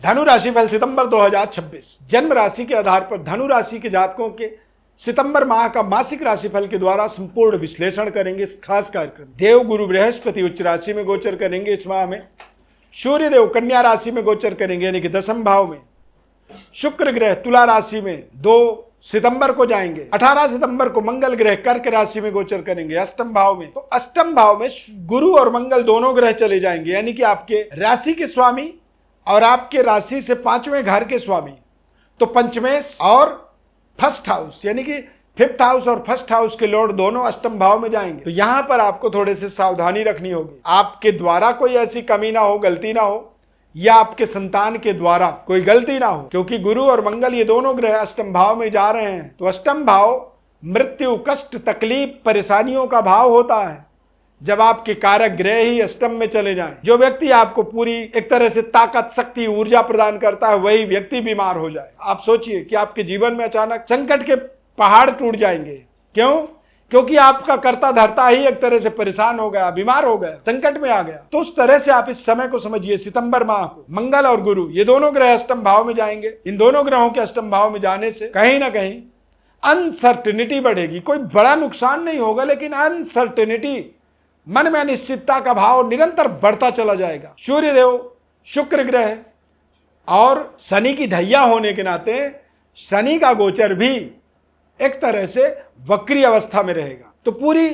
धनु राशि फल सितंबर 2026। जन्म राशि के आधार पर धनु राशि के जातकों के सितंबर माह का मासिक राशिफल के द्वारा संपूर्ण विश्लेषण करेंगे। इस खास कार्यक्रम देव गुरु बृहस्पति उच्च राशि में गोचर करेंगे इस माह में। सूर्य देव कन्या राशि में गोचर करेंगे यानी कि दसम भाव में। शुक्र ग्रह तुला राशि में 2 सितंबर को जाएंगे। 18 सितंबर को मंगल ग्रह कर्क राशि में गोचर करेंगे अष्टम भाव में। तो अष्टम भाव में गुरु और मंगल दोनों ग्रह चले जाएंगे यानी कि आपके राशि के स्वामी और आपके राशि से 5वें घर के स्वामी। तो पंचमेश और फर्स्ट हाउस यानी कि 5th हाउस और फर्स्ट हाउस के लॉर्ड दोनों अष्टम भाव में जाएंगे। तो यहां पर आपको थोड़े से सावधानी रखनी होगी। आपके द्वारा कोई ऐसी कमी ना हो, गलती ना हो, या आपके संतान के द्वारा कोई गलती ना हो, क्योंकि गुरु और मंगल ये दोनों ग्रह अष्टम भाव में जा रहे हैं। तो अष्टम भाव मृत्यु, कष्ट, तकलीफ, परेशानियों का भाव होता है जब आपके कारक ग्रह ही अष्टम में चले जाएं। जो व्यक्ति आपको पूरी एक तरह से ताकत, शक्ति, ऊर्जा प्रदान करता है वही व्यक्ति बीमार हो जाए। आप सोचिए कि आपके जीवन में अचानक संकट के पहाड़ टूट जाएंगे। क्यों? क्योंकि आपका कर्ता धर्ता ही एक तरह से परेशान हो गया, बीमार हो गया, संकट में आ गया। तो उस तरह से आप इस समय को समझिए। सितंबर माह को मंगल और गुरु ये दोनों ग्रह अष्टम भाव में जाएंगे। इन दोनों ग्रहों के अष्टम भाव में जाने से कहीं ना कहीं अनसर्टेनिटी बढ़ेगी। कोई बड़ा नुकसान नहीं होगा, लेकिन अनसर्टेनिटी, मन में अनिश्चितता का भाव निरंतर बढ़ता चला जाएगा। सूर्य देव, शुक्र ग्रह और शनि की ढैया होने के नाते शनि का गोचर भी एक तरह से वक्री अवस्था में रहेगा। तो पूरी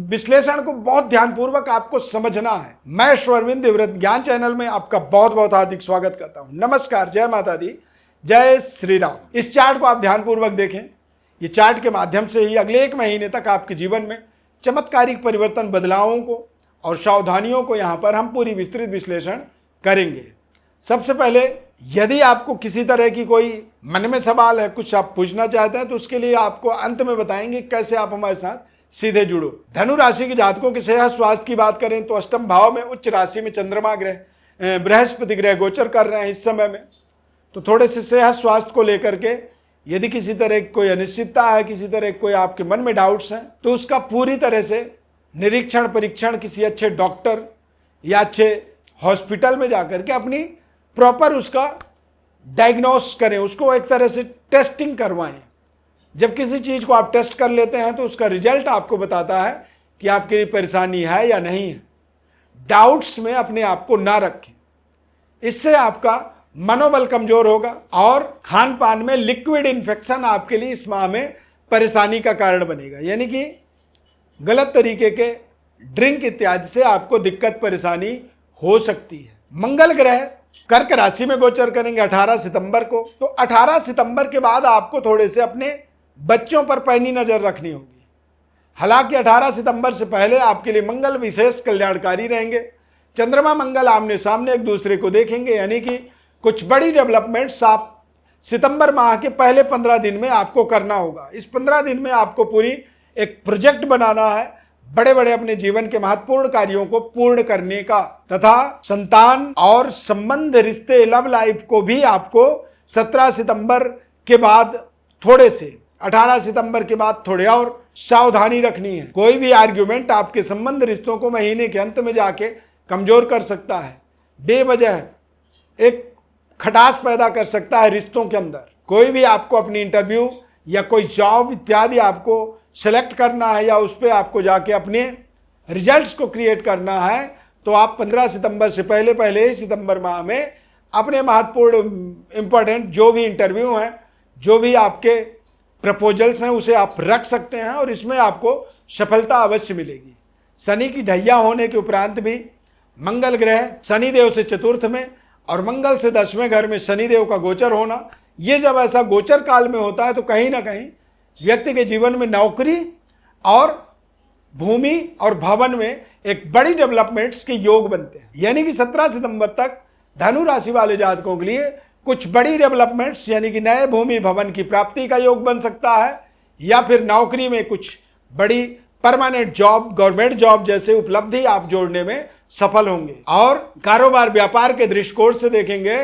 विश्लेषण को बहुत ध्यानपूर्वक आपको समझना है। मैं श्वरविंद दिव्रत ज्ञान चैनल में आपका बहुत बहुत हार्दिक स्वागत करता हूं। नमस्कार, जय माता दी, जय श्री राम। इस चार्ट को आप ध्यानपूर्वक देखें। ये चार्ट के माध्यम से ही अगले 1 महीने तक आपके जीवन में चमत्कारिक परिवर्तन, बदलावों को और सावधानियों को यहां पर हम पूरी विस्तृत विश्लेषण करेंगे। सबसे पहले यदि आपको किसी तरह की कोई मन में सवाल है, कुछ आप पूछना चाहते हैं, तो उसके लिए आपको अंत में बताएंगे कैसे आप हमारे साथ सीधे जुड़ो। धनु राशि के जातकों के सेहत स्वास्थ्य की बात करें तो अष्टम भाव में उच्च राशि में चंद्रमा ग्रह, बृहस्पति ग्रह गोचर कर रहे हैं इस समय में। तो थोड़े से सेहत स्वास्थ्य को लेकर के यदि किसी तरह की कोई अनिश्चितता है, किसी तरह कोई आपके मन में डाउट्स हैं, तो उसका पूरी तरह से निरीक्षण, परीक्षण किसी अच्छे डॉक्टर या अच्छे हॉस्पिटल में जाकर के अपनी प्रॉपर उसका डायग्नोस करें, उसको एक तरह से टेस्टिंग करवाएं। जब किसी चीज को आप टेस्ट कर लेते हैं तो उसका रिजल्ट आपको बताता है कि आपके लिए परेशानी है या नहीं है। डाउट्स में अपने आप को ना रखें, इससे आपका मनोबल कमजोर होगा और खान पान में लिक्विड इन्फेक्शन आपके लिए इस माह में परेशानी का कारण बनेगा। यानी कि गलत तरीके के ड्रिंक इत्यादि से आपको दिक्कत परेशानी हो सकती है। मंगल ग्रह कर्क राशि में गोचर करेंगे 18 सितंबर को। तो 18 सितंबर के बाद आपको थोड़े से अपने बच्चों पर पैनी नजर रखनी होगी। हालांकि 18 सितंबर से पहले आपके लिए मंगल विशेष कल्याणकारी रहेंगे। चंद्रमा मंगल आमने सामने एक दूसरे को देखेंगे, यानी कि कुछ बड़ी डेवलपमेंट्स आप सितंबर माह के पहले 15 दिन में आपको करना होगा। इस 15 दिन में आपको पूरी एक प्रोजेक्ट बनाना है, बड़े बड़े अपने जीवन के महत्वपूर्ण कार्यों को पूर्ण करने का, तथा संतान और संबंध, रिश्ते, लव लाइफ को भी आपको 17 सितंबर के बाद थोड़े से 18 सितंबर के बाद थोड़े और सावधानी रखनी है। कोई भी आर्ग्यूमेंट आपके संबंध, रिश्तों को महीने के अंत में जाके कमजोर कर सकता है, बेवजह एक खटास पैदा कर सकता है रिश्तों के अंदर। कोई भी आपको अपनी इंटरव्यू या कोई जॉब इत्यादि आपको सेलेक्ट करना है या उस पर आपको जाके अपने रिजल्ट्स को क्रिएट करना है, तो आप 15 सितंबर से पहले ही सितंबर माह में अपने महत्वपूर्ण इंपॉर्टेंट जो भी इंटरव्यू हैं, जो भी आपके प्रपोजल्स हैं, उसे आप रख सकते हैं और इसमें आपको सफलता अवश्य मिलेगी। शनि की ढैया होने के उपरांत भी मंगल ग्रह शनिदेव से चतुर्थ में और मंगल से 10वें घर में शनिदेव का गोचर होना, ये जब ऐसा गोचर काल में होता है तो कहीं ना कहीं व्यक्ति के जीवन में नौकरी और भूमि और भवन में एक बड़ी डेवलपमेंट्स के योग बनते हैं। यानी कि 17 सितंबर तक धनु राशि वाले जातकों के लिए कुछ बड़ी डेवलपमेंट्स यानी कि नए भूमि भवन की प्राप्ति का योग बन सकता है, या फिर नौकरी में कुछ बड़ी परमानेंट जॉब, गवर्नमेंट जॉब जैसे उपलब्धि आप जोड़ने में सफल होंगे। और कारोबार व्यापार के दृष्टिकोण से देखेंगे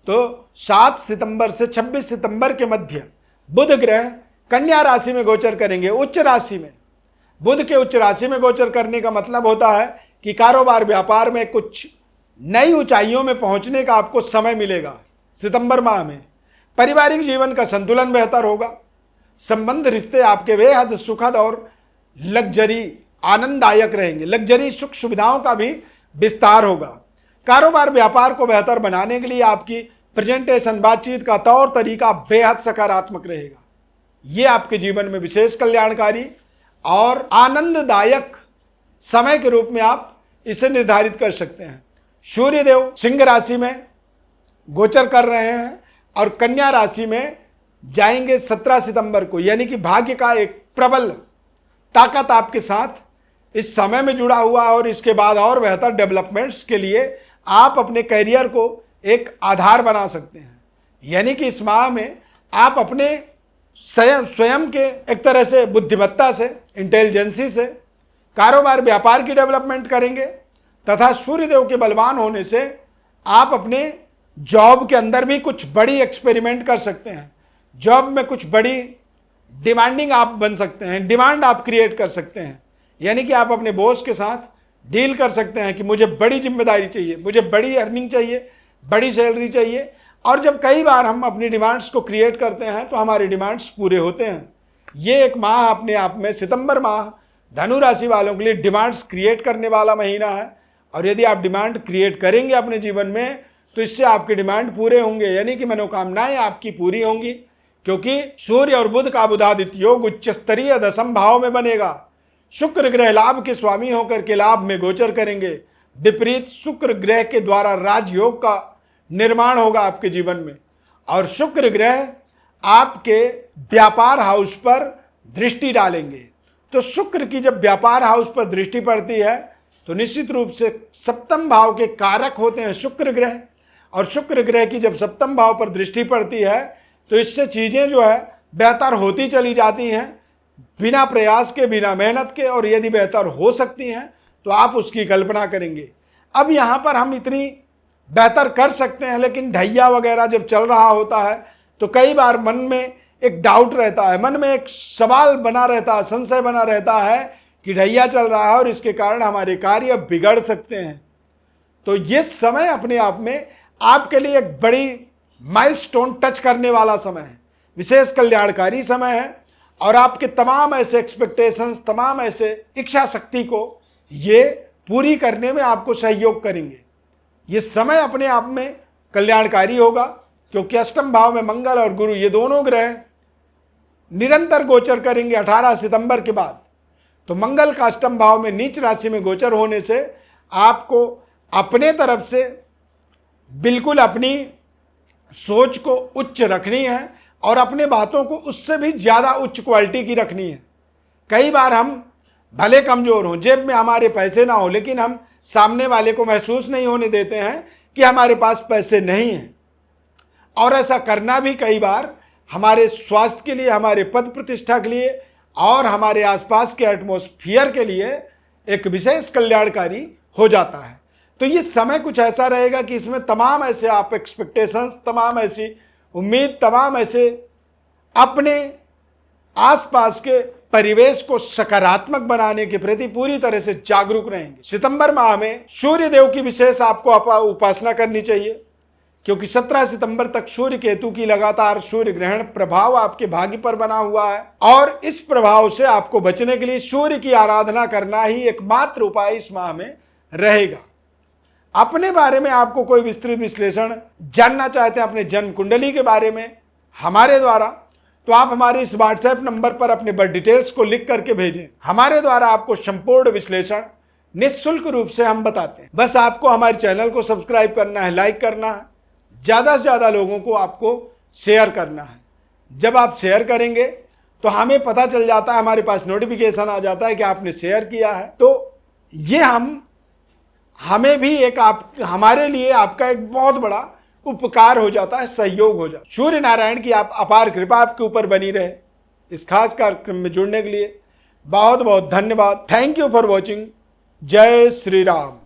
तो 7 सितंबर से 26 सितंबर के मध्य बुध ग्रह कन्या राशि में गोचर करेंगे उच्च राशि में। बुध के उच्च राशि में गोचर करने का मतलब होता है कि कारोबार व्यापार में कुछ नई ऊंचाइयों में पहुंचने का आपको समय मिलेगा। सितंबर माह में पारिवारिक जीवन का संतुलन बेहतर होगा। संबंध रिश्ते आपके बेहद सुखद और लग्जरी आनंददायक रहेंगे। लग्जरी सुख सुविधाओं का भी विस्तार होगा। कारोबार व्यापार को बेहतर बनाने के लिए आपकी प्रेजेंटेशन बातचीत का तौर तरीका बेहद सकारात्मक रहेगा। ये आपके जीवन में विशेष कल्याणकारी और आनंददायक समय के रूप में आप इसे निर्धारित कर सकते हैं। सूर्यदेव सिंह राशि में गोचर कर रहे हैं और कन्या राशि में जाएंगे 17 सितंबर को, यानी कि भाग्य का एक प्रबल ताकत आपके साथ इस समय में जुड़ा हुआ है। और इसके बाद और बेहतर डेवलपमेंट्स के लिए आप अपने करियर को एक आधार बना सकते हैं। यानी कि इस माह में आप अपने स्वयं के एक तरह से बुद्धिमत्ता से, इंटेलिजेंसी से कारोबार व्यापार की डेवलपमेंट करेंगे तथा सूर्यदेव के बलवान होने से आप अपने जॉब के अंदर भी कुछ बड़ी एक्सपेरिमेंट कर सकते हैं। जॉब में कुछ बड़ी डिमांडिंग आप बन सकते हैं, डिमांड आप क्रिएट कर सकते हैं। यानी कि आप अपने बॉस के साथ डील कर सकते हैं कि मुझे बड़ी जिम्मेदारी चाहिए, मुझे बड़ी अर्निंग चाहिए, बड़ी सैलरी चाहिए। और जब कई बार हम अपनी डिमांड्स को क्रिएट करते हैं तो हमारे डिमांड्स पूरे होते हैं। ये एक माह अपने आप में, सितंबर माह धनु राशि वालों के लिए डिमांड्स क्रिएट करने वाला महीना है। और यदि आप डिमांड क्रिएट करेंगे अपने जीवन में तो इससे आपके डिमांड पूरे होंगे, यानी कि मनोकामनाएं आपकी पूरी होंगी। क्योंकि सूर्य और बुध का बुधादित्य योग उच्च स्तरीय दशम भाव में बनेगा। शुक्र ग्रह लाभ के स्वामी होकर के लाभ में गोचर करेंगे। विपरीत शुक्र ग्रह के द्वारा राजयोग का निर्माण होगा आपके जीवन में। और शुक्र ग्रह आपके व्यापार हाउस पर दृष्टि डालेंगे। तो शुक्र की जब व्यापार हाउस पर दृष्टि पड़ती है तो निश्चित रूप से सप्तम भाव के कारक होते हैं शुक्र ग्रह। और शुक्र ग्रह की जब सप्तम भाव पर दृष्टि पड़ती है तो इससे चीजें जो है बेहतर होती चली जाती हैं, बिना प्रयास के, बिना मेहनत के। और यदि बेहतर हो सकती हैं तो आप उसकी कल्पना करेंगे। अब यहाँ पर हम इतनी बेहतर कर सकते हैं, लेकिन ढैया वगैरह जब चल रहा होता है तो कई बार मन में एक डाउट रहता है, मन में एक सवाल बना रहता है, संशय बना रहता है कि ढैया चल रहा है और इसके कारण हमारे कार्य बिगड़ सकते हैं। तो ये समय अपने आप में आपके लिए एक बड़ी माइलस्टोन टच करने वाला समय है, विशेष कल्याणकारी समय है। और आपके तमाम ऐसे एक्सपेक्टेशंस, तमाम ऐसे इच्छा शक्ति को ये पूरी करने में आपको सहयोग करेंगे। ये समय अपने आप में कल्याणकारी होगा क्योंकि अष्टम भाव में मंगल और गुरु ये दोनों ग्रह निरंतर गोचर करेंगे 18 सितंबर के बाद। तो मंगल का अष्टम भाव में नीच राशि में गोचर होने से आपको अपने तरफ से बिल्कुल अपनी सोच को उच्च रखनी है और अपने बातों को उससे भी ज़्यादा उच्च क्वालिटी की रखनी है। कई बार हम भले कमज़ोर हों, जेब में हमारे पैसे ना हो, लेकिन हम सामने वाले को महसूस नहीं होने देते हैं कि हमारे पास पैसे नहीं हैं। और ऐसा करना भी कई बार हमारे स्वास्थ्य के लिए, हमारे पद प्रतिष्ठा के लिए और हमारे आसपास के एटमॉस्फेयर के लिए एक विशेष कल्याणकारी हो जाता है। तो ये समय कुछ ऐसा रहेगा कि इसमें तमाम ऐसे आप एक्सपेक्टेशंस, तमाम ऐसी उम्मीद, तमाम ऐसे अपने आसपास के परिवेश को सकारात्मक बनाने के प्रति पूरी तरह से जागरूक रहेंगे। सितंबर माह में सूर्य देव की विशेष आपको उपासना करनी चाहिए क्योंकि 17 सितंबर तक सूर्य केतु की लगातार सूर्य ग्रहण प्रभाव आपके भाग्य पर बना हुआ है। और इस प्रभाव से आपको बचने के लिए सूर्य की आराधना करना ही एकमात्र उपाय इस माह में रहेगा। अपने बारे में आपको कोई विस्तृत विश्लेषण जानना चाहते हैं अपने जन्म कुंडली के बारे में हमारे द्वारा, तो आप हमारे इस व्हाट्सएप नंबर पर अपने बर्थ डिटेल्स को लिख करके भेजें। हमारे द्वारा आपको संपूर्ण विश्लेषण निःशुल्क रूप से हम बताते हैं। बस आपको हमारे चैनल को सब्सक्राइब करना है, लाइक करना है, ज़्यादा से ज़्यादा लोगों को आपको शेयर करना है। जब आप शेयर करेंगे तो हमें पता चल जाता है, हमारे पास नोटिफिकेशन आ जाता है कि आपने शेयर किया है। तो ये हमें भी एक हमारे लिए आपका एक बहुत बड़ा उपकार हो जाता है, सहयोग हो जाता है। सूर्य नारायण की आप अपार कृपा आपके ऊपर बनी रहे। इस खास कार्यक्रम में जुड़ने के लिए बहुत बहुत धन्यवाद। Thank you for watching. जय श्री राम।